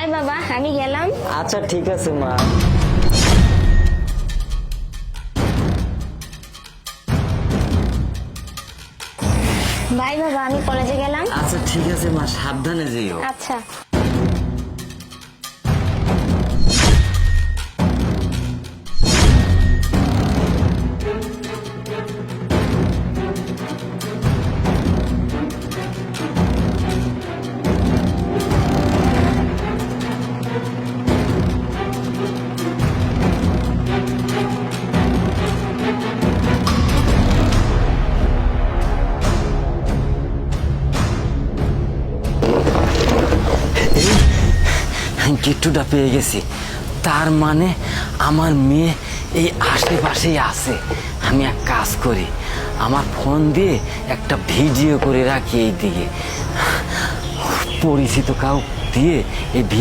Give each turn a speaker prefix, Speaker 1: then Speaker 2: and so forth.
Speaker 1: By বাবা, আমি গেলাম।
Speaker 2: আচ্ছা ঠিক আছে মা।
Speaker 1: বাই বাবা, আমি কলেজে গেলাম।
Speaker 2: আচ্ছা ঠিক আছে মা, সাবধানে যেও।
Speaker 1: আচ্ছা।
Speaker 2: গিট্টুটা পেয়ে গেছি, তার মানে আমার মেয়ে এই আশেপাশেই আছে। আমি এক কাজ করি, আমার ফোন দিয়ে একটা ভিডিও করে রাখি এই দিকে, পরিচিত কাউ দিয়ে এই